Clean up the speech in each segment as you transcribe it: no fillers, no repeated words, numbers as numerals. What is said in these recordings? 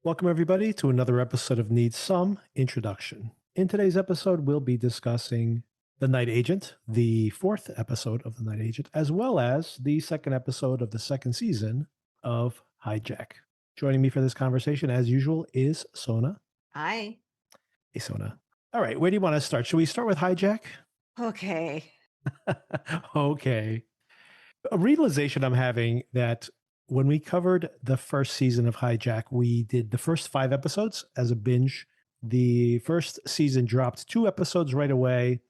Welcome, everybody, to another episode of Need Some Introduction. In today's episode, we'll be discussing The Night Agent, the fourth episode of The Night Agent, as well as the second episode of the second season of Hijack. Joining me for this conversation, as usual, is Sona. Hi. Hey, Sona. All right, where do you want to start? Should we start with Hijack? Okay. Okay. A realization I'm having that when we covered the first season of Hijack, we did the first 5 episodes as a binge. The first season dropped 2 episodes right away.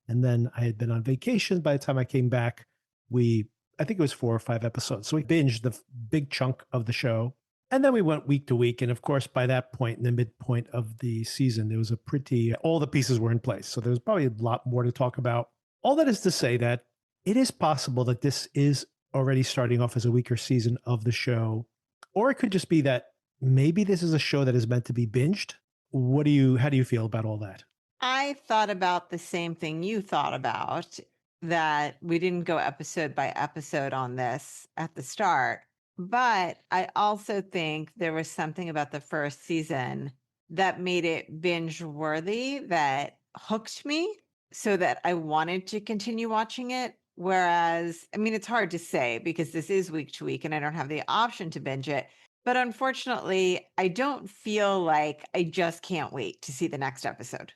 And then I had been on vacation. By the time I came back, I think it was 4 or 5 episodes. So we binged the big chunk of the show. And then we went week to week. And of course, by that point, in the midpoint of the season, there was all the pieces were in place. So there was probably a lot more to talk about. All that is to say that it is possible that this is already starting off as a weaker season of the show, or it could just be that maybe this is a show that is meant to be binged. How do you feel about all that? I thought about the same thing you thought about, that we didn't go episode by episode on this at the start. But I also think there was something about the first season that made it binge worthy, that hooked me so that I wanted to continue watching it. Whereas, I mean, it's hard to say because this is week to week and I don't have the option to binge it. But unfortunately, I don't feel like I just can't wait to see the next episode.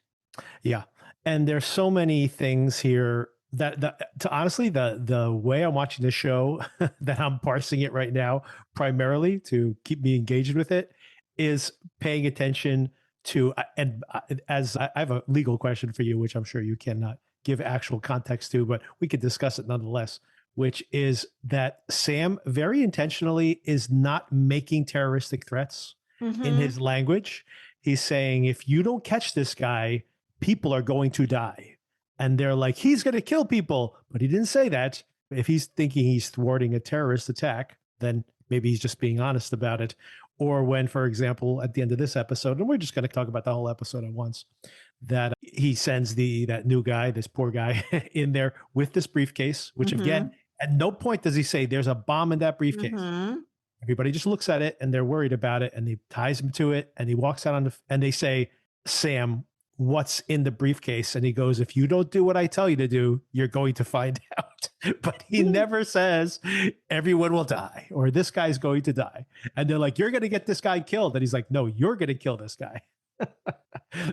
Yeah. And there's so many things here to honestly, the way I'm watching this show, that I'm parsing it right now, primarily to keep me engaged with it, is paying attention to, and as I have a legal question for you, which I'm sure you cannot give actual context to, but we could discuss it nonetheless, which is that Sam very intentionally is not making terroristic threats in Mm-hmm. his language. He's saying, if you don't catch this guy, people are going to die. And they're like, he's going to kill people. But he didn't say that. If he's thinking he's thwarting a terrorist attack, then maybe he's just being honest about it. Or when, for example, at the end of this episode, and we're just going to talk about the whole episode at once, that he sends that new guy, this poor guy, in there with this briefcase, which Mm-hmm. again, at no point does he say there's a bomb in that briefcase. Mm-hmm. Everybody just looks at it and they're worried about it, and he ties him to it and he walks out and they say, Sam, what's in the briefcase? And he goes, if you don't do what I tell you to do, you're going to find out. But he never says everyone will die or this guy's going to die. And they're like, you're going to get this guy killed. And he's like, no, you're going to kill this guy.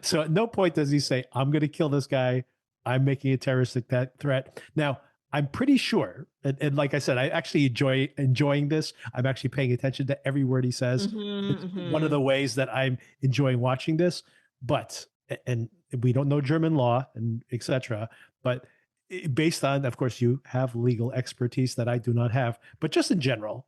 So at no point does he say, I'm going to kill this guy. I'm making a terroristic threat. Now, I'm pretty sure, and like I said, I actually enjoying this. I'm actually paying attention to every word he says. Mm-hmm. It's one of Mm-hmm. the ways that I'm enjoying watching this. But and we don't know German law and etc. But based on, of course, you have legal expertise that I do not have. But just in general,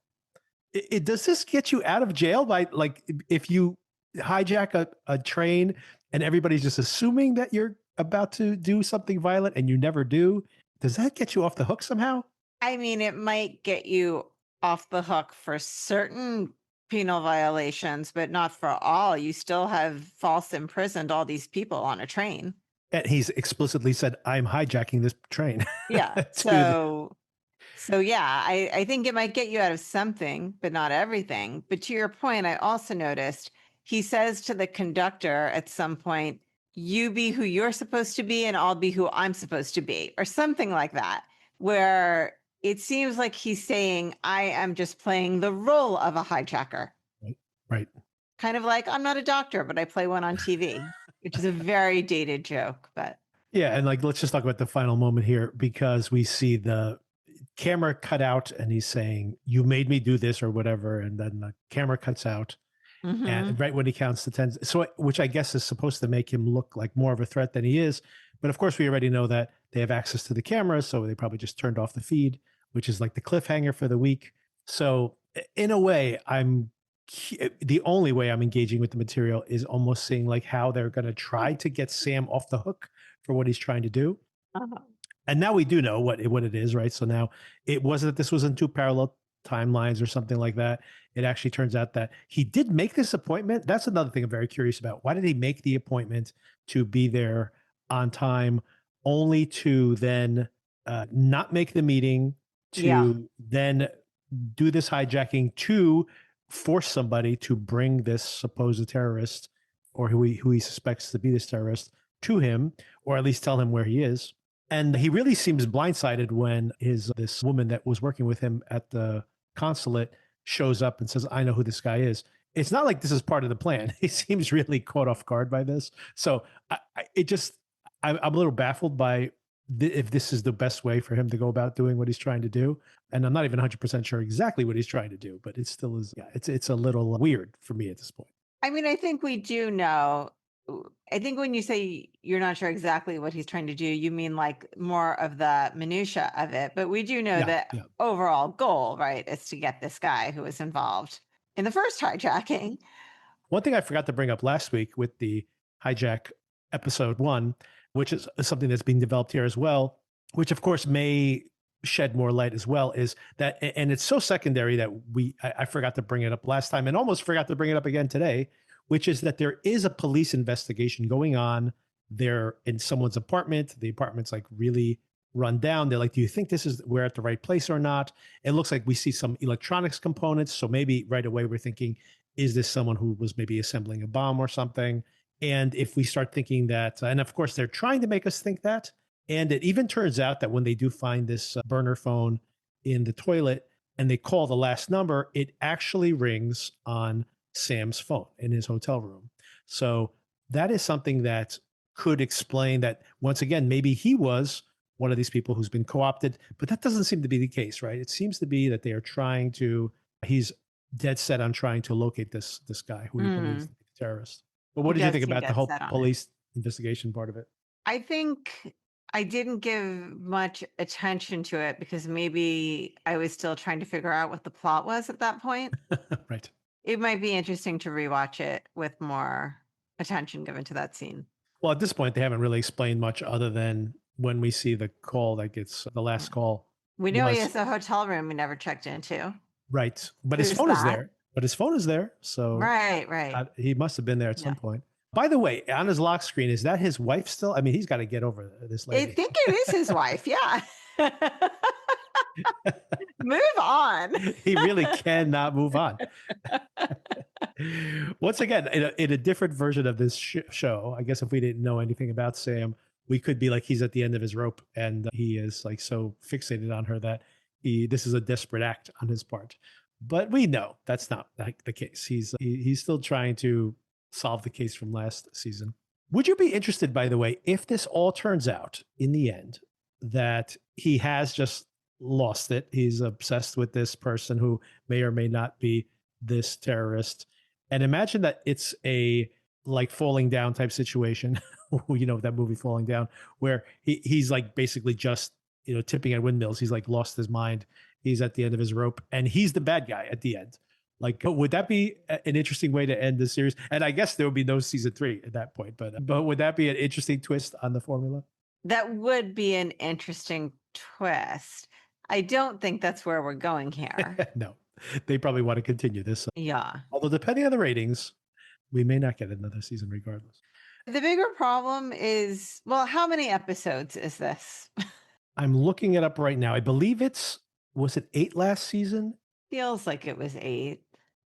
does this get you out of jail by, like, if you hijack a train and everybody's just assuming that you're about to do something violent and you never do? Does that get you off the hook somehow? I mean, it might get you off the hook for certain penal violations, but not for all. You still have false imprisoned all these people on a train. And he's explicitly said, I'm hijacking this train. Yeah. to So yeah, I think it might get you out of something, but not everything. But to your point, I also noticed he says to the conductor at some point, you be who you're supposed to be and I'll be who I'm supposed to be, or something like that, where it seems like he's saying, I am just playing the role of a hijacker. Right. Right. Kind of like, I'm not a doctor, but I play one on TV, which is a very dated joke, but Yeah. And like, let's just talk about the final moment here, because we see the camera cut out and he's saying, you made me do this or whatever. And then the camera cuts out. mm-hmm. And right when he counts to 10, so which I guess is supposed to make him look like more of a threat than he is. But of course, we already know that they have access to the cameras, so they probably just turned off the feed, which is like the cliffhanger for the week. So in a way, the only way I'm engaging with the material is almost seeing like how they're going to try to get Sam off the hook for what he's trying to do. Uh-huh. And now we do know what it is, right? So now it wasn't that this was in 2 parallel timelines or something like that. It actually turns out that he did make this appointment. That's another thing I'm very curious about. Why did he make the appointment to be there on time, only to then not make the meeting, Yeah. to then do this hijacking, to force somebody to bring this supposed terrorist or who he suspects to be this terrorist to him, or at least tell him where he is. And he really seems blindsided when this woman that was working with him at the consulate shows up and says, "I know who this guy is." It's not like this is part of the plan. He seems really caught off guard by this. So I'm a little baffled by if this is the best way for him to go about doing what he's trying to do. And I'm not even 100% sure exactly what he's trying to do, but it still is. Yeah, it's a little weird for me at this point. I mean, I think we do know. I think when you say you're not sure exactly what he's trying to do, you mean like more of the minutia of it. But we do know Yeah, that yeah. overall goal, right, is to get this guy who was involved in the first hijacking. One thing I forgot to bring up last week with the hijack episode 1, which is something that's being developed here as well, which of course may shed more light as well, is that, and it's so secondary that I forgot to bring it up last time and almost forgot to bring it up again today, which is that there is a police investigation going on there in someone's apartment. The apartment's like really run down. They're like, "Do you think we're at the right place or not?" It looks like we see some electronics components. So maybe right away we're thinking, is this someone who was maybe assembling a bomb or something? And if we start thinking that, and of course they're trying to make us think that, and it even turns out that when they do find this burner phone in the toilet and they call the last number, it actually rings on Sam's phone in his hotel room. So that is something that could explain that, once again, maybe he was one of these people who's been co-opted, but that doesn't seem to be the case, right? It seems to be that they are he's dead set on trying to locate this guy who he believes to be a terrorist. But what He did you does think seem about the dead whole set on it. police investigation part of it? I think I didn't give much attention to it because maybe I was still trying to figure out what the plot was at that point. Right. It might be interesting to rewatch it with more attention given to that scene. Well, at this point, they haven't really explained much other than when we see the call that gets the Yeah. last call We know he was has a hotel room we never checked into. right, but his Who's phone is that? there. But his phone is there, so Right. he must have been there at Yeah. some point. By the way, on his lock screen, is that his wife still? I mean, he's got to get over this I lady. think it is his wife. Yeah. Move on. He really cannot move on. Once again, in a different version of this show, I guess if we didn't know anything about Sam, we could be like he's at the end of his rope and he is like so fixated on her that this is a desperate act on his part. But we know that's not the case. He's still trying to solve the case from last season. Would you be interested, by the way, if this all turns out in the end that he has just lost it? He's obsessed with this person who may or may not be this terrorist. And imagine that it's a like falling down type situation. That movie Falling Down, where he's like basically just tipping at windmills. He's like lost his mind. He's at the end of his rope, and he's the bad guy at the end. Like, would that be an interesting way to end the series? And I guess there would be no season 3 at that point. But would that be an interesting twist on the formula? That would be an interesting twist. I don't think that's where we're going here. No, they probably want to continue this. Yeah. Although depending on the ratings, we may not get another season regardless. The bigger problem is, well, how many episodes is this? I'm looking it up right now. I believe was it 8 last season? Feels like it was 8.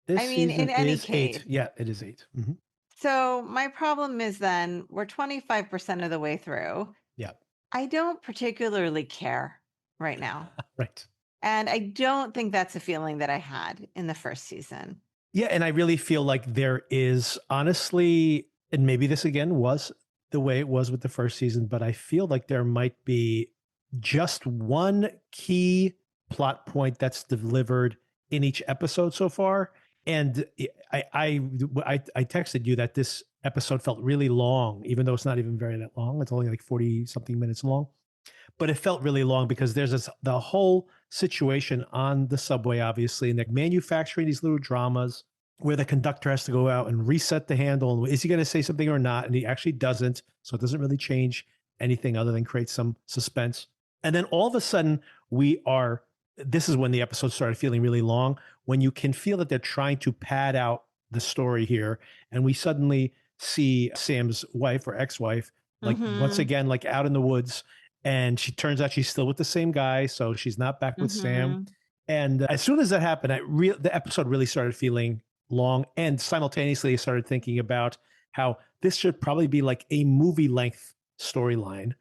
This I mean, season in any is case. 8. Yeah, it is 8. Mm-hmm. So my problem is then we're 25% of the way through. Yeah. I don't particularly care right now. Right. And I don't think that's a feeling that I had in the first season. Yeah, and I really feel like there is, honestly, and maybe this again was the way it was with the first season, but I feel like there might be just one key plot point that's delivered in each episode so far. And I texted you that this episode felt really long, even though it's not even very that long. It's only like 40 something minutes long. But it felt really long because there's the whole situation on the subway, obviously, and they're manufacturing these little dramas where the conductor has to go out and reset the handle. Is he going to say something or not? And he actually doesn't. So it doesn't really change anything other than create some suspense. And then all of a sudden, this is when the episode started feeling really long, when you can feel that they're trying to pad out the story here. And we suddenly see Sam's wife or ex-wife, like once again, like out in the woods. And she turns out she's still with the same guy. So she's not back with Sam. And as soon as that happened, the episode really started feeling long. And simultaneously, I started thinking about how this should probably be like a movie length storyline.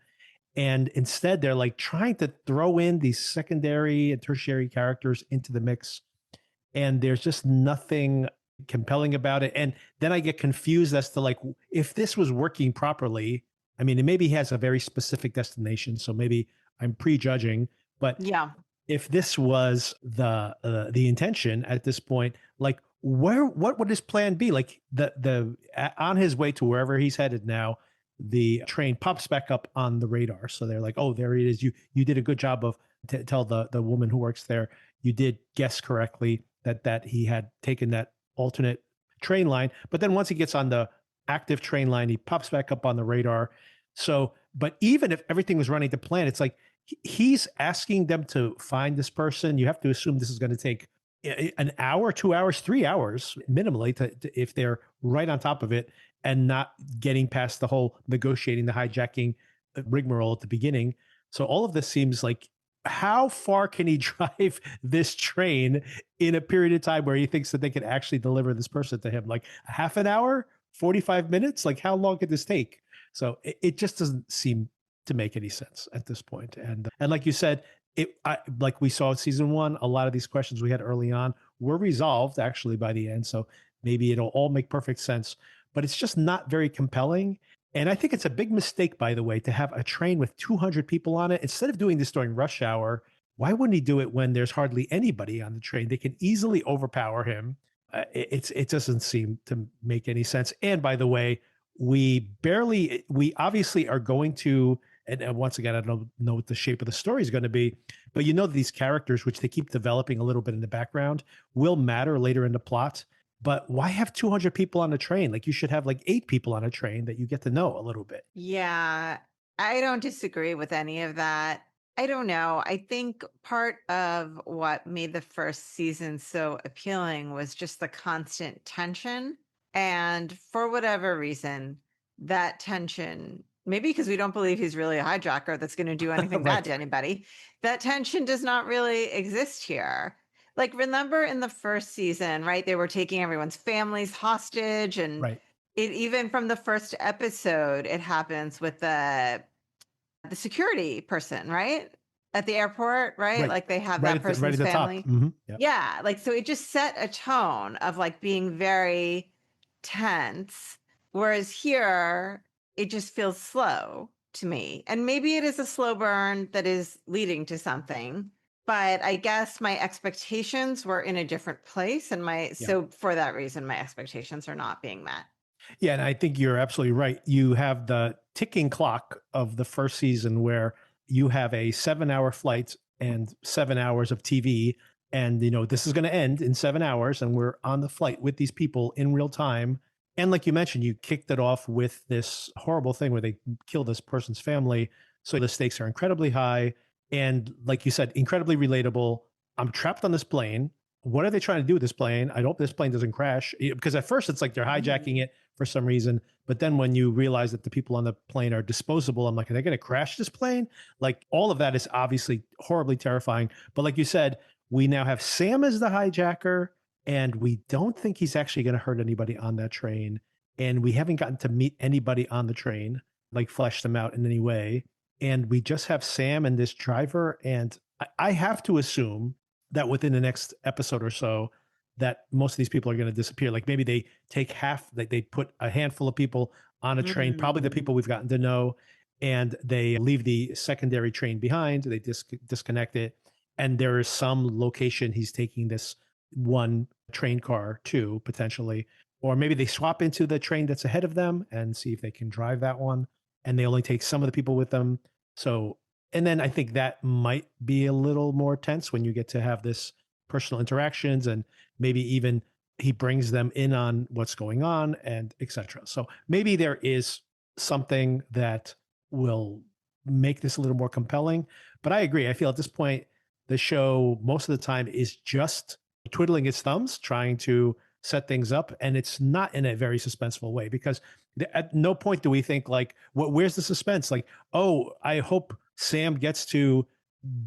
And instead, they're like trying to throw in these secondary and tertiary characters into the mix. And there's just nothing compelling about it. And then I get confused as to like, if this was working properly, I mean, it maybe has a very specific destination. So maybe I'm prejudging, but Yeah. if this was the intention at this point, like what would his plan be? Like on his way to wherever he's headed now, the train pops back up on the radar. So they're like, oh, there it is. You did a good job of tell the woman who works there. You did guess correctly that he had taken that alternate train line. But then once he gets on the active train line, he pops back up on the radar. So, but even if everything was running to plan, it's like he's asking them to find this person. You have to assume this is going to take an hour, 2 hours, 3 hours minimally if they're right on top of it and not getting past the whole negotiating the hijacking rigmarole at the beginning. So all of this seems like, how far can he drive this train in a period of time where he thinks that they could actually deliver this person to him? Like a half an hour, 45 minutes? Like how long could this take? So it just doesn't seem to make any sense at this point. And like you said, like we saw in season one, a lot of these questions we had early on were resolved actually by the end. So maybe it'll all make perfect sense, but it's just not very compelling. And I think it's a big mistake, by the way, to have a train with 200 people on it. Instead of doing this during rush hour, why wouldn't he do it when there's hardly anybody on the train? They can easily overpower him. It doesn't seem to make any sense. And by the way, we obviously are going to, and once again, I don't know what the shape of the story is going to be, but these characters, which they keep developing a little bit in the background, will matter later in the plot. But why have 200 people on a train? Like you should have like 8 people on a train that you get to know a little bit. Yeah, I don't disagree with any of that. I don't know. I think part of what made the first season so appealing was just the constant tension. And for whatever reason, that tension, maybe because we don't believe he's really a hijacker that's going to do anything bad Right. to anybody, that tension does not really exist here. Like, remember in the first season, right? They were taking everyone's families hostage, and Right. it even from the first episode, it happens with the security person, right? At the airport, right? Right. Like they have that Right person's at the top. family. Yep. Yeah, like so it just set a tone of like being very tense. Whereas here, it just feels slow to me. And maybe it is a slow burn that is leading to something. But I guess my expectations were in a different place. And Yeah. so for that reason, my expectations are not being met. Yeah, and I think you're absolutely right. You have the ticking clock of the first season where you have a 7-hour flight and 7 hours of TV. And, this is going to end in 7 hours. And we're on the flight with these people in real time. And like you mentioned, you kicked it off with this horrible thing where they kill this person's family. So the stakes are incredibly high. And like you said, incredibly relatable. I'm trapped on this plane. What are they trying to do with this plane? I hope this plane doesn't crash. Because at first it's like they're hijacking it for some reason. But then when you realize that the people on the plane are disposable, I'm like, are they going to crash this plane? Like all of that is obviously horribly terrifying. But like you said, we now have Sam as the hijacker, and we don't think he's actually going to hurt anybody on that train. And we haven't gotten to meet anybody on the train, like flesh them out in any way. And we just have Sam and this driver. And I have to assume that within the next episode or so, that most of these people are going to disappear. Like maybe they take half, like they put a handful of people on a train, probably the people we've gotten to know, and they leave the secondary train behind. They disconnect it. And there is some location he's taking this one train car to potentially, or maybe they swap into the train that's ahead of them and see if they can drive that one. And they only take some of the people with them. So, and then I think that might be a little more tense when you get to have this personal interactions, and maybe even he brings them in on what's going on and etc. So maybe there is something that will make this a little more compelling. But I agree. I feel at this point, the show most of the time is just twiddling its thumbs, trying to set things up. And it's not in a very suspenseful way, because at no point do we think like, where's the suspense? Like, oh, I hope Sam gets to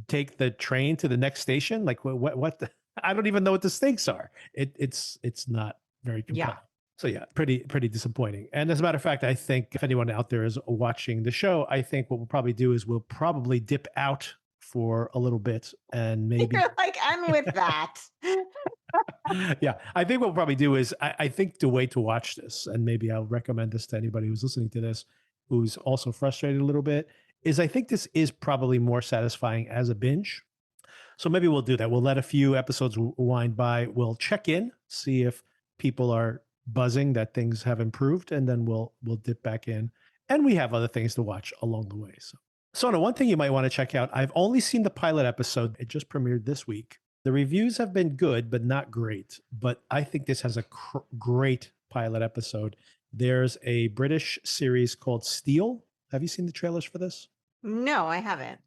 take the train to the next station? Like what the, I don't even know what the stakes are. It's not very compelling. Yeah. So yeah, pretty disappointing. And as a matter of fact, I think if anyone out there is watching the show, I think what we'll probably do is we'll probably dip out for a little bit and maybe You're like, I'm with that. yeah, I think what we'll probably do is I think the way to watch this, and maybe I'll recommend this to anybody who's listening to this, who's also frustrated a little bit, is I think this is probably more satisfying as a binge. So maybe we'll do that. We'll let a few episodes wind by. We'll check in, see if people are buzzing that things have improved, and then we'll dip back in. And we have other things to watch along the way. So Sona, one thing you might want to check out. I've only seen the pilot episode. It just premiered this week. The reviews have been good, but not great. But I think this has a great pilot episode. There's a British series called Steel. Have you seen the trailers for this? No, I haven't.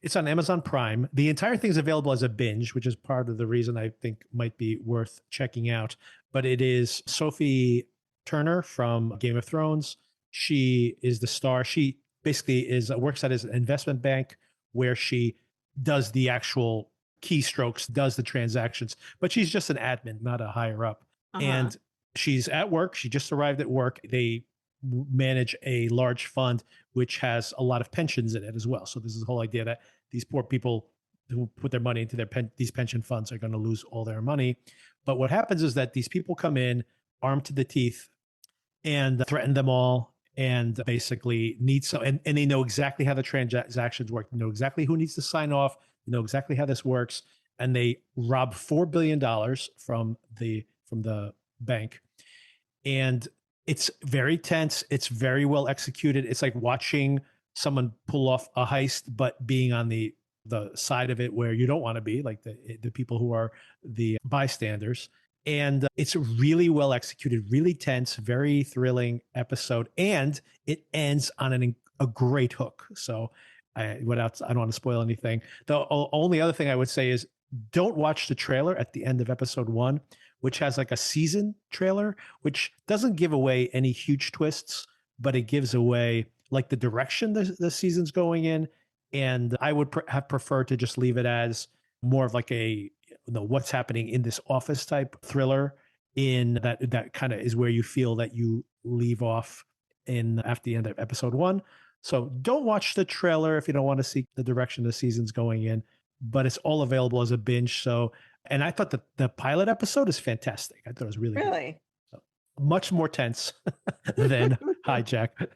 It's on Amazon Prime. The entire thing is available as a binge, which is part of the reason I think might be worth checking out. But it is Sophie Turner from Game of Thrones. She is the star. She basically works at an investment bank where she does the actual keystrokes, does the transactions, but she's just an admin, not a higher up. And she's at work. She just arrived at work. They manage a large fund which has a lot of pensions in it as well. So this is the whole idea that these poor people who put their money into these pension funds are going to lose all their money. But what happens is that these people come in armed to the teeth and threaten them all and basically need some, and they know exactly how the transactions work. They know exactly who needs to sign off. They know exactly how this works. And they rob $4 billion from the bank. And it's very tense. It's very well executed. It's like watching someone pull off a heist, but being on the side of it where you don't want to be, like the people who are the bystanders. And it's really well executed, really tense, very thrilling episode, and it ends on a great hook. So, I don't want to spoil anything. The only other thing I would say is don't watch the trailer at the end of episode 1, which has like a season trailer, which doesn't give away any huge twists, but it gives away like the direction the season's going in. And I would have preferred to just leave it as more of like a what's happening in this office type thriller. In that kind of is where you feel that you leave off in after the end of episode 1. So don't watch the trailer if you don't want to see the direction the season's going in, but it's all available as a binge. So, and I thought the pilot episode is fantastic. I thought it was really good. So, much more tense than Hijack.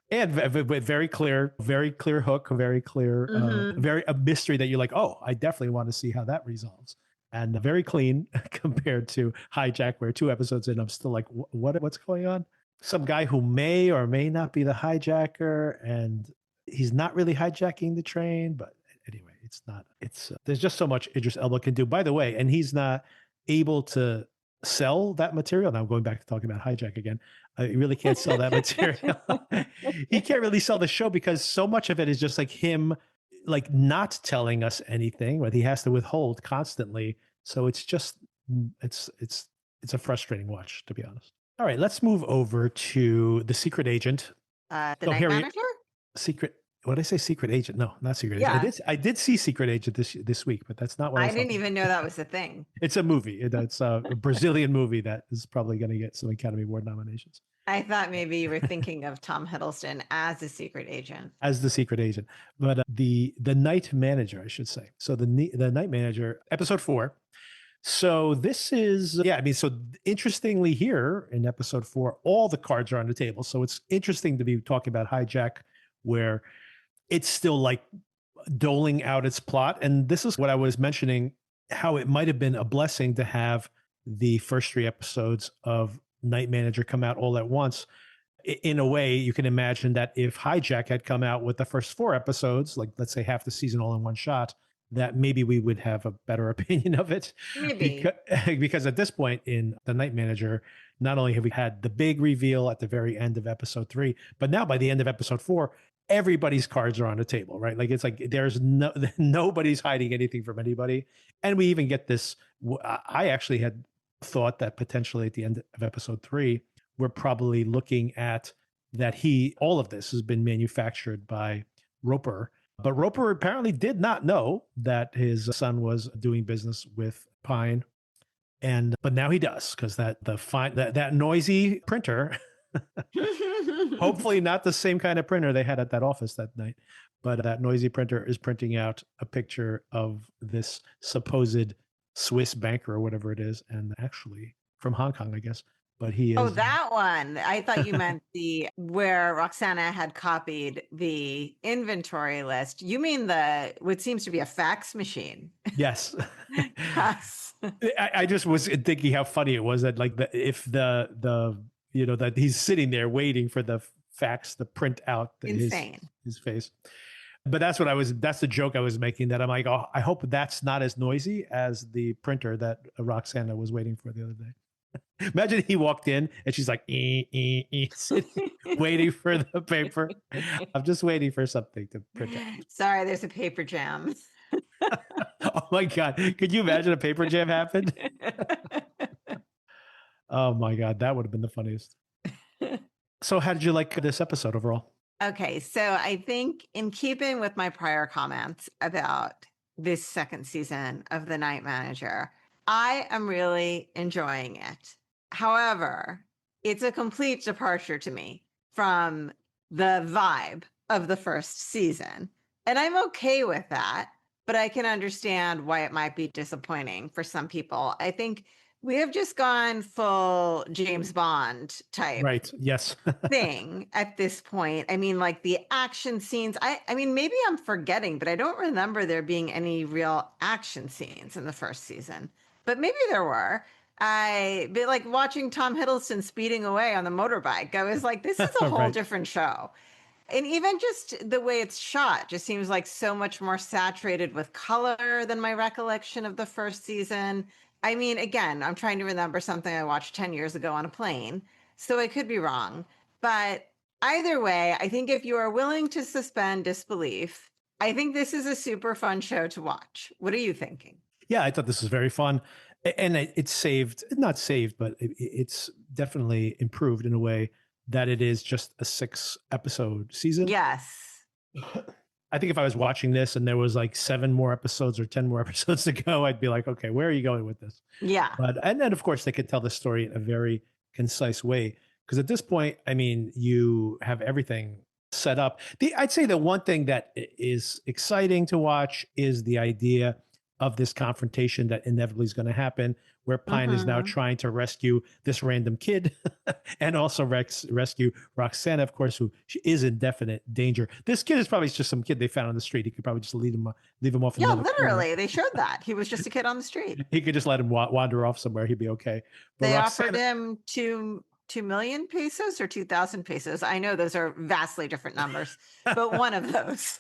And very clear hook, very clear, very a mystery that you're like, oh, I definitely want to see how that resolves. And very clean compared to Hijack, where 2 episodes in, I'm still like, what's going on? Some guy who may or may not be the hijacker, and he's not really hijacking the train. But anyway, it's not. It's there's just so much Idris Elba can do. By the way, and he's not able to sell that material. Now I'm going back to talking about Hijack again. He really can't sell that material. He can't really sell the show because so much of it is just like him, like not telling us anything, but he has to withhold constantly. So it's just it's a frustrating watch, to be honest. All right, let's move over to The Secret Agent. The Night Manager? Secret. What did I say? Secret Agent? No, not Secret Yeah. Agent. I did see Secret Agent this week, but that's not what I didn't even know that was a thing. It's a movie. It's a Brazilian movie that is probably going to get some Academy Award nominations. I thought maybe you were thinking of Tom Hiddleston as a secret agent. As the secret agent, but the Night Manager, I should say. So the Night Manager, episode 4. So this is, yeah, I mean, so interestingly here in episode 4, all the cards are on the table. So it's interesting to be talking about Hijack, where it's still like doling out its plot. And this is what I was mentioning, how it might have been a blessing to have the first 3 episodes of Night Manager come out all at once. In a way, you can imagine that if Hijack had come out with the first 4 episodes, like let's say half the season all in one shot, that maybe we would have a better opinion of it. Maybe. Because at this point in The Night Manager, not only have we had the big reveal at the very end of episode 3, but now by the end of episode 4, everybody's cards are on the table, right? Like it's like there's nobody's hiding anything from anybody. And we even get this, I actually had thought that potentially at the end of episode 3, we're probably looking at that all of this has been manufactured by Roper, But Roper apparently did not know that his son was doing business with Pine. But now he does, because that noisy printer, hopefully not the same kind of printer they had at that office that night, but that noisy printer is printing out a picture of this supposed Swiss banker or whatever it is, and actually from Hong Kong, I guess. But he Oh, is that one. I thought you meant the where Roxana had copied the inventory list. You mean what seems to be a fax machine. yes. Yes. I just was thinking how funny it was that if the that he's sitting there waiting for the fax to print out Insane. his face. But that's the joke I was making, that I'm like, oh, I hope that's not as noisy as the printer that Roxana was waiting for the other day. Imagine he walked in and she's like, sitting, waiting for the paper. I'm just waiting for something to print out. Sorry, there's a paper jam. Oh my God. Could you imagine a paper jam happened? Oh my God. That would have been the funniest. So how did you like this episode overall? Okay, so I think in keeping with my prior comments about this second season of The Night Manager, I am really enjoying it. However, it's a complete departure to me from the vibe of the first season. And I'm okay with that, but I can understand why it might be disappointing for some people. I think we have just gone full James Bond type Right. Yes. thing at this point. I mean, like the action scenes, I mean, maybe I'm forgetting, but I don't remember there being any real action scenes in the first season. But maybe there were. But like watching Tom Hiddleston speeding away on the motorbike, I was like, this is a whole Right. different show. And even just the way it's shot just seems like so much more saturated with color than my recollection of the first season. I mean, again, I'm trying to remember something I watched 10 years ago on a plane, so I could be wrong. But either way, I think if you are willing to suspend disbelief, I think this is a super fun show to watch. What are you thinking? Yeah, I thought this was very fun. And it's saved, not saved, but it's definitely improved in a way that it is just a 6-episode season. Yes. I think if I was watching this and there was like 7 more episodes or 10 more episodes to go, I'd be like, okay, where are you going with this? Yeah. And then of course they could tell the story in a very concise way. Because at this point, I mean, you have everything set up. I'd say the one thing that is exciting to watch is the idea of this confrontation that inevitably is going to happen, where Pine is now trying to rescue this random kid and also rescue Roxana, of course, who she is in definite danger. This kid is probably just some kid they found on the street. He could probably just leave him off. Yeah, literally. They showed that. He was just a kid on the street. He could just let him wander off somewhere. He'd be okay. But they offered him 2 million pesos or 2,000 pesos. I know those are vastly different numbers, but one of those.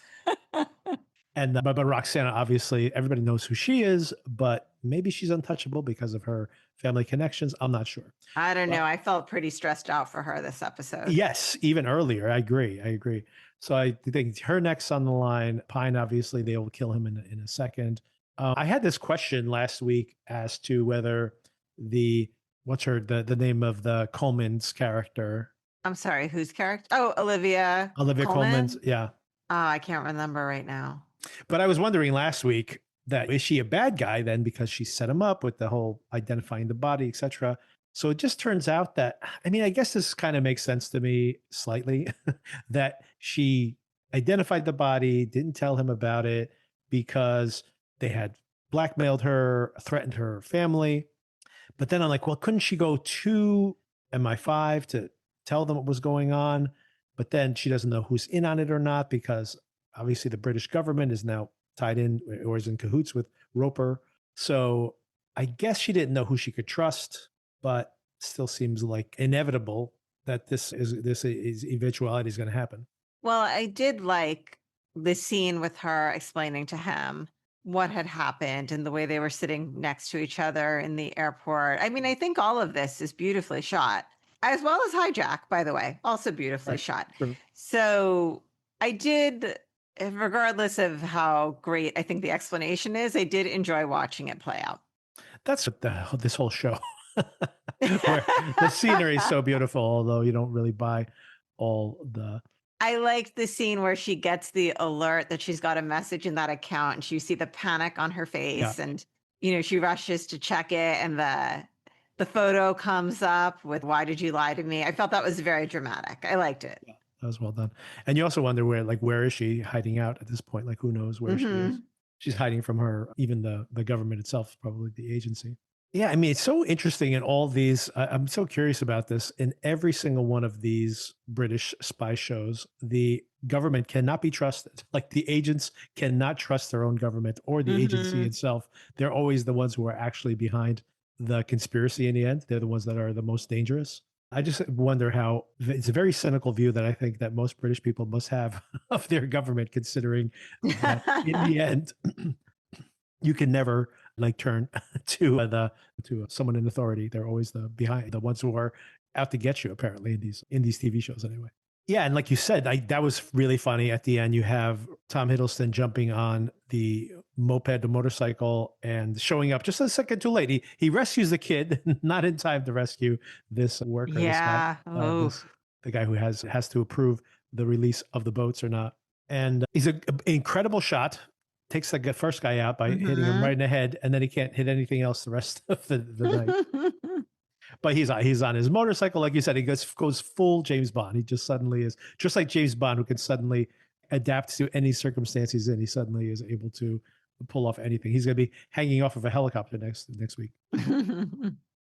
And but Roxana, obviously, everybody knows who she is, but maybe she's untouchable because of her family connections. I'm not sure. I don't know. I felt pretty stressed out for her this episode. Yes, even earlier. I agree. So I think her next on the line. Pine, obviously, they will kill him in a second. I had this question last week as to whether the name of the Coleman's character. I'm sorry, whose character? Oh, Olivia Coleman's. Yeah. Oh, I can't remember right now. But I was wondering last week, that is she a bad guy then, because she set him up with the whole identifying the body, etc. So it just turns out that, I mean, I guess this kind of makes sense to me slightly, that she identified the body, didn't tell him about it because they had blackmailed her, threatened her family. But then I'm like, well, couldn't she go to MI5 to tell them what was going on? But then she doesn't know who's in on it or not, because obviously the British government is now tied in or is in cahoots with Roper. So I guess she didn't know who she could trust, but still seems like inevitable that this eventuality is going to happen. Well, I did like the scene with her explaining to him what had happened and the way they were sitting next to each other in the airport. I mean, I think all of this is beautifully shot, as well as Hijack, by the way, also beautifully shot. Sure. So I did, regardless of how great I think the explanation is, I did enjoy watching it play out. That's what this whole show, where the scenery is so beautiful, although you don't really buy all the I liked the scene where she gets the alert that she's got a message in that account and you see the panic on her Yeah. face and she rushes to check it and the photo comes up with why did you lie to me? I felt that was very dramatic. I liked it. Yeah, that was well done. And you also wonder where is she hiding out at this point? Like who knows where she is? Mhm. She's hiding from her, even the government itself, probably the agency. Yeah, I mean, it's so interesting in all these. I'm so curious about this. In every single one of these British spy shows, the government cannot be trusted. Like the agents cannot trust their own government or the agency Mhm. itself. They're always the ones who are actually behind the conspiracy in the end. They're the ones that are the most dangerous. I just wonder how it's a very cynical view that I think that most British people must have of their government, considering that in the end, you can never like turn to someone in authority. They're always the ones who are out to get you. Apparently in these TV shows anyway. Yeah, and like you said, that was really funny. At the end, you have Tom Hiddleston jumping on the moped, the motorcycle, and showing up just a second too late. He rescues the kid, not in time to rescue this worker, this guy, Yeah. Oh. this the guy who has to approve the release of the boats or not. And he's an incredible shot. Takes the first guy out by hitting him right Mhm. in the head, and then he can't hit anything else the rest of the night. But he's on his motorcycle, like you said. He goes full James Bond. He just suddenly is just like James Bond, who can suddenly adapt to any circumstance he's in. He suddenly is able to pull off anything. He's going to be hanging off of a helicopter next week.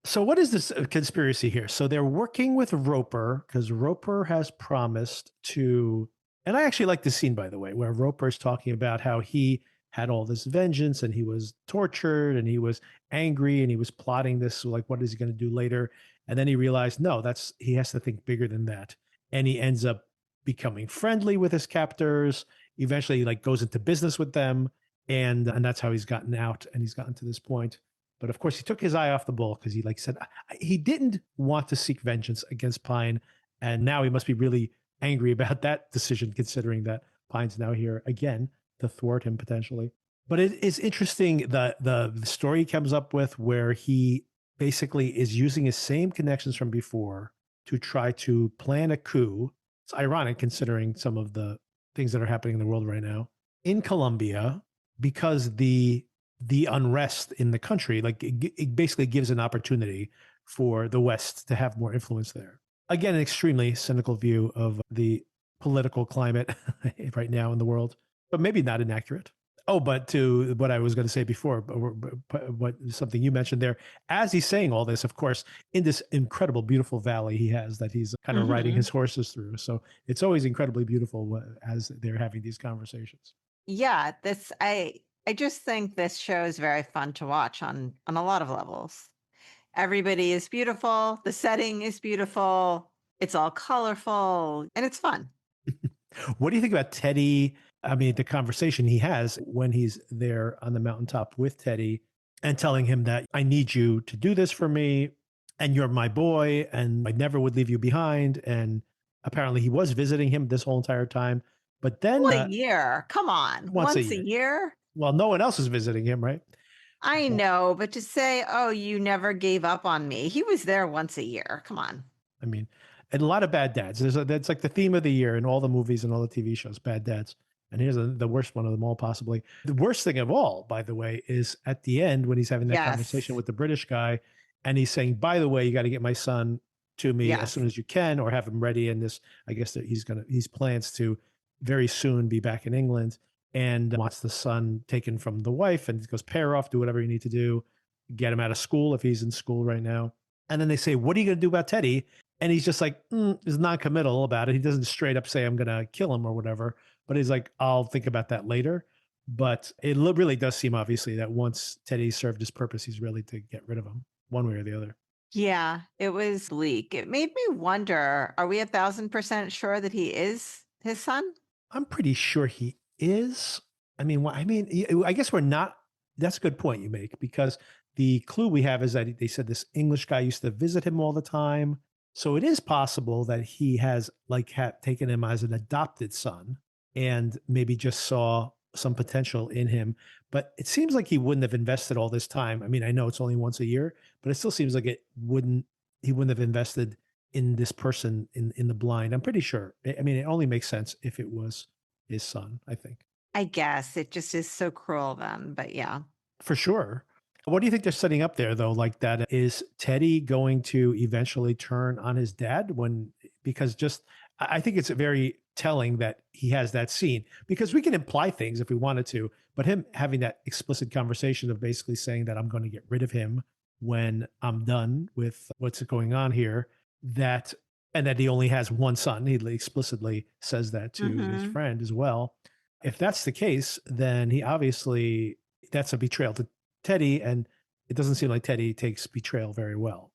So what is this conspiracy here? So they're working with Roper because Roper has promised to, and I actually like this scene, by the way, where Roper is talking about how he had all this vengeance and he was tortured and he was angry and he was plotting this. So like, what is he going to do later? And then he realized, no, he has to think bigger than that. And he ends up becoming friendly with his captors. Eventually, he like goes into business with them, and that's how he's gotten out and he's gotten to this point. But of course, he took his eye off the ball because he like said he didn't want to seek vengeance against Pine, and now he must be really angry about that decision, considering that Pine's now here again to thwart him potentially. But it is interesting the story he comes up with where he basically is using his same connections from before to try to plan a coup. It's ironic considering some of the things that are happening in the world right now in Colombia because the unrest in the country, like it basically gives an opportunity for the West to have more influence there. Again, an extremely cynical view of the political climate right now in the world, but maybe not inaccurate. Oh, but to what I was going to say before, what something you mentioned there, as he's saying all this, of course, in this incredible, beautiful valley he has that he's kind of riding his Mhm. horses through. So it's always incredibly beautiful as they're having these conversations. Yeah, I just think this show is very fun to watch on a lot of levels. Everybody is beautiful, the setting is beautiful, it's all colorful, and it's fun. What do you think about Teddy? I mean, the conversation he has when he's there on the mountaintop with Teddy and telling him that I need you to do this for me and you're my boy and I never would leave you behind. And apparently he was visiting him this whole entire time. But then Well, a year, come on, once a once a year, year? well, no one else is visiting him, right? I But, know, but to say, "Oh, you never gave up on me." He was there once a year, come on. I mean, and a lot of bad dads. That's like the theme of the year in all the movies and all the TV shows, bad dads. And here's the worst one of them all, possibly. The worst thing of all, by the way, is at the end when he's having that conversation Yes, with the British guy, and he's saying, "By the way, you got to get my son to me as soon yes. as you can, or have him ready." And this, I guess that he's plans to very soon be back in England, and wants the son taken from the wife, and he goes, "Pair off, do whatever you need to do, get him out of school if he's in school right now." And then they say, "What are you going to do about Teddy?" And he's just like, is non-committal about it. He doesn't straight up say, I'm going to kill him or whatever. But he's like, I'll think about that later. But it really does seem obviously that once Teddy served his purpose, he's ready to get rid of him one way or the other. Yeah, it was bleak. It made me wonder, are we 1,000% sure that he is his son? I'm pretty sure he is. I mean, I guess we're not. That's a good point you make because the clue we have is that they said this English guy used to visit him all the time. So it is possible that he has taken him as an adopted son and maybe just saw some potential in him. But it seems like he wouldn't have invested all this time. I mean, I know it's only once a year, but it still seems like he wouldn't have invested in this person in the blind. I'm pretty sure. I mean, it only makes sense if it was his son, I think. I guess it just is so cruel then, but yeah. For sure. What do you think they're setting up there, though? Like that, is Teddy going to eventually turn on his dad because just, I think it's very telling that he has that scene because we can imply things if we wanted to, but him having that explicit conversation of basically saying that I'm going to get rid of him when I'm done with what's going on here, that, and that he only has one son. He explicitly says that to his Mhm. friend as well. If that's the case, then he obviously, that's a betrayal to Teddy, and it doesn't seem like Teddy takes betrayal very well.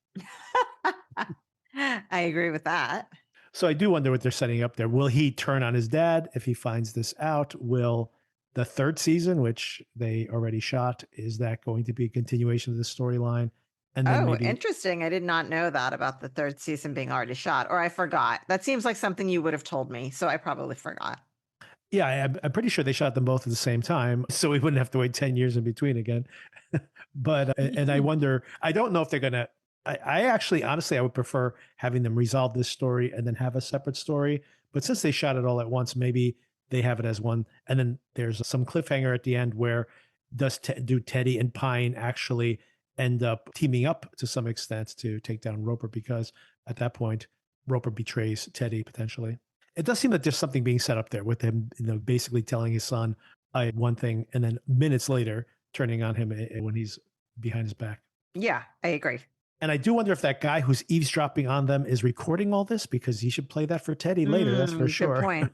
I agree with that. So I do wonder what they're setting up there. Will he turn on his dad if he finds this out? Will the third season, which they already shot, is that going to be a continuation of the storyline? And then Oh, maybe, interesting. I did not know that about the 3rd season being already shot, or I forgot. That seems like something you would have told me, so I probably forgot. yeah, I'm pretty sure they shot them both at the same time, so we wouldn't have to wait 10 years in between again. But and I wonder, I don't know if they're gonna. I actually, honestly, I would prefer having them resolve this story and then have a separate story. But since they shot it all at once, maybe they have it as one, and then there's some cliffhanger at the end where do Teddy and Pine actually end up teaming up to some extent to take down Roper? Because at that point, Roper betrays Teddy potentially. It does seem that there's something being set up there with him, basically telling his son one thing, and then minutes later turning on him when he's behind his back. Yeah, I agree. And I do wonder if that guy who's eavesdropping on them is recording all this because he should play that for Teddy later. That's for Good sure. point.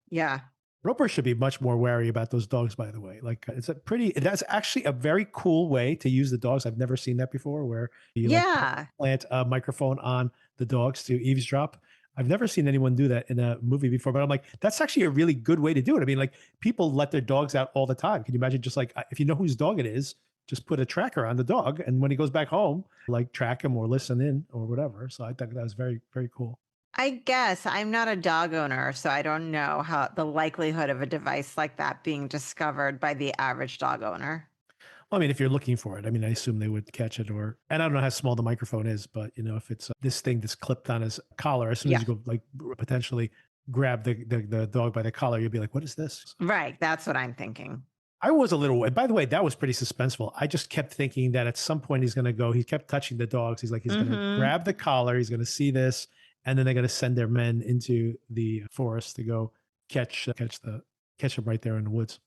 Yeah. Roper should be much more wary about those dogs, by the way. Like that's actually a very cool way to use the dogs. I've never seen that before where you like Yeah. plant a microphone on the dogs to eavesdrop. I've never seen anyone do that in a movie before, but I'm like, that's actually a really good way to do it. I mean, like people let their dogs out all the time. Can you imagine just like, if you know whose dog it is, just put a tracker on the dog. And when he goes back home, like track him or listen in or whatever. So I thought that was very, very cool. I guess I'm not a dog owner, so I don't know how the likelihood of a device like that being discovered by the average dog owner. Well, I mean, if you're looking for it, I mean, I assume they would catch it, and I don't know how small the microphone is, but if it's this thing that's clipped on his collar, as soon as Yeah. you go like potentially grab the dog by the collar, you'll be like, what is this? Right. That's what I'm thinking. I was a little, and by the way, that was pretty suspenseful. I just kept thinking that at some point he's going to go, he kept touching the dogs. He's like, he's going to Mhm. grab the collar. He's going to see this. And then they're going to send their men into the forest to go catch him right there in the woods.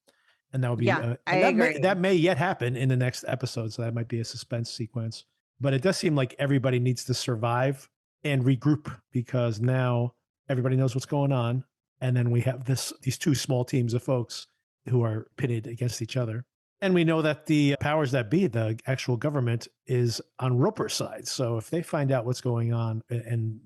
And that would be, Yeah, I and that agree. may yet happen in the next episode. So that might be a suspense sequence, but it does seem like everybody needs to survive and regroup because now everybody knows what's going on. And then we have these two small teams of folks who are pitted against each other. And we know that the powers that be, the actual government, is on Roper's side. So if they find out what's going on and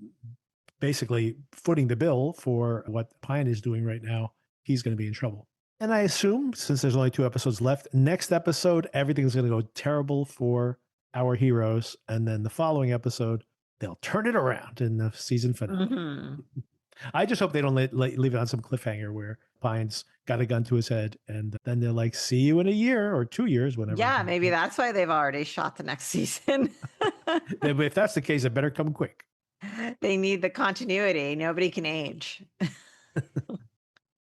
basically footing the bill for what Pine is doing right now, he's going to be in trouble. And I assume, since there's only 2 episodes left, next episode, everything's going to go terrible for our heroes. And then the following episode, they'll turn it around in the season finale. Mhm. I just hope they don't leave it on some cliffhanger where Pine's got a gun to his head, and then they're like, "See you in a year or 2 years, whenever." Yeah, maybe that's why they've already shot the next season. If that's the case, it better come quick. They need the continuity. Nobody can age.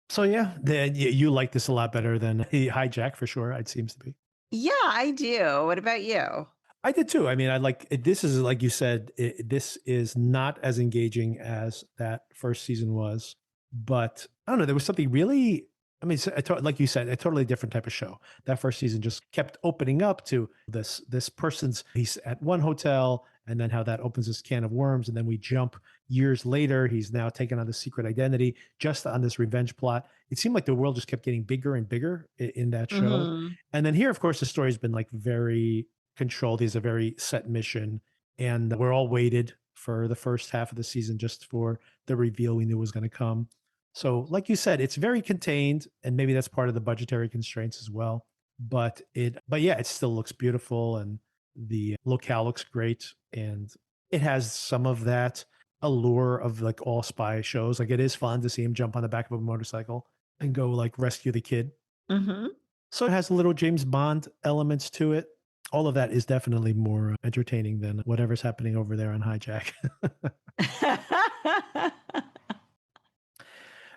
So yeah, then you like this a lot better than Hijack for sure. It seems to be. Yeah, I do. What about you? I did too. I mean, I like it. This is like you said. This is not as engaging as that first season was, but I don't know. There was something really. I mean, like you said, a totally different type of show. That first season just kept opening up to this person's. He's at one hotel, and then how that opens this can of worms, and then we jump years later. He's now taken on the secret identity just on this revenge plot. It seemed like the world just kept getting bigger and bigger in that show. Mhm. And then here, of course, the story's been like very controlled. He's a very set mission, and we're all waited for the first half of the season just for the reveal we knew was going to come. So, like you said, it's very contained, and maybe that's part of the budgetary constraints as well. But yeah, it still looks beautiful, and the locale looks great, and it has some of that allure of like all spy shows. Like it is fun to see him jump on the back of a motorcycle and go like rescue the kid. Mhm. So it has a little James Bond elements to it. All of that is definitely more entertaining than whatever's happening over there on Hijack.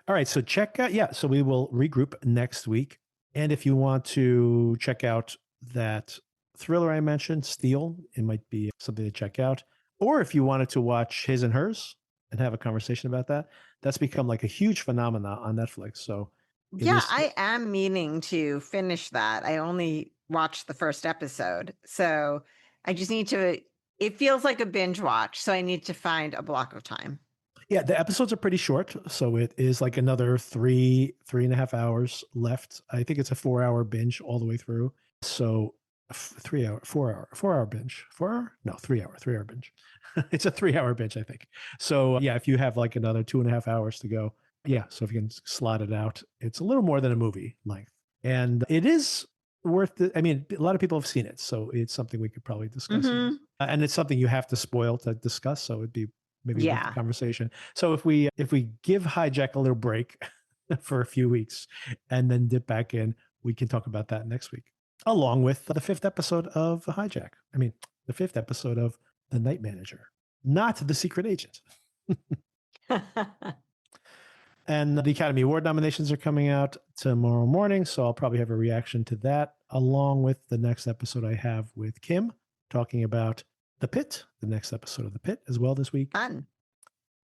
All right, so check out, yeah, so we will regroup next week. And if you want to check out that thriller I mentioned, Steel, it might be something to check out. Or if you wanted to watch His and Hers and have a conversation about that, that's become like a huge phenomenon on Netflix. So it Yeah, is, I am meaning to finish that. I only watched the first episode. So I just need to, it feels like a binge watch. So I need to find a block of time. yeah, the episodes are pretty short. So it is like another 3.5 hours left. I think it's a 4 hour binge all the way through. So 3 hour, 4 hour, 4 hour binge, 4 hour? No, 3 hour, 3 hour binge. It's a 3 hour binge, I think. So yeah, if you have like another 2.5 hours to go, yeah. So if you can slot it out, it's a little more than a movie length. And it is worth it. I mean, a lot of people have seen it. So it's something we could probably discuss again. Hmm. And it's something you have to spoil to discuss. So it'd be maybe worth the Yeah. conversation. So if we give Hijack a little break for a few weeks and then dip back in, we can talk about that next week, along with the fifth episode of Hijack. I mean, the fifth episode of The Night Manager, not The Secret Agent. And the Academy Award nominations are coming out tomorrow morning, so I'll probably have a reaction to that, along with the next episode I have with Kim talking about The Pit, the next episode of The Pit as well this week. Fun.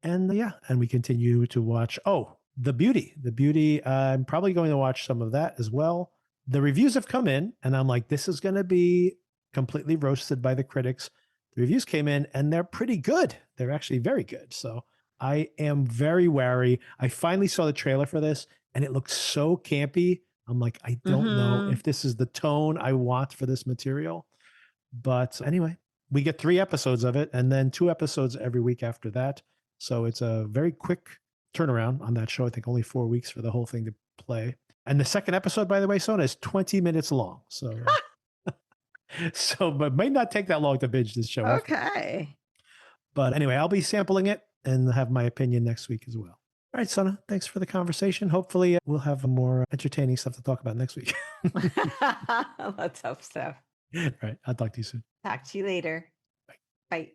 And yeah, and we continue to watch. Oh, The Beauty. The Beauty. I'm probably going to watch some of that as well. The reviews have come in, and I'm like, this is going to be completely roasted by the critics. The reviews came in, and they're pretty good. They're actually very good. So I am very wary. I finally saw the trailer for this, and it looks so campy. I'm like, I don't know Hmm. if this is the tone I want for this material. But anyway, we get 3 episodes of it, and then 2 episodes every week after that. So it's a very quick turnaround on that show. I think only 4 weeks for the whole thing to play. And the second episode, by the way, Sona, is 20 minutes long. So, but might not take that long to binge this show. Okay. But anyway, I'll be sampling it and have my opinion next week as well. All right, Sona, thanks for the conversation. Hopefully, we'll have more entertaining stuff to talk about next week. Let's hope so. All right, I'll talk to you soon. Talk to you later. Bye. Bye.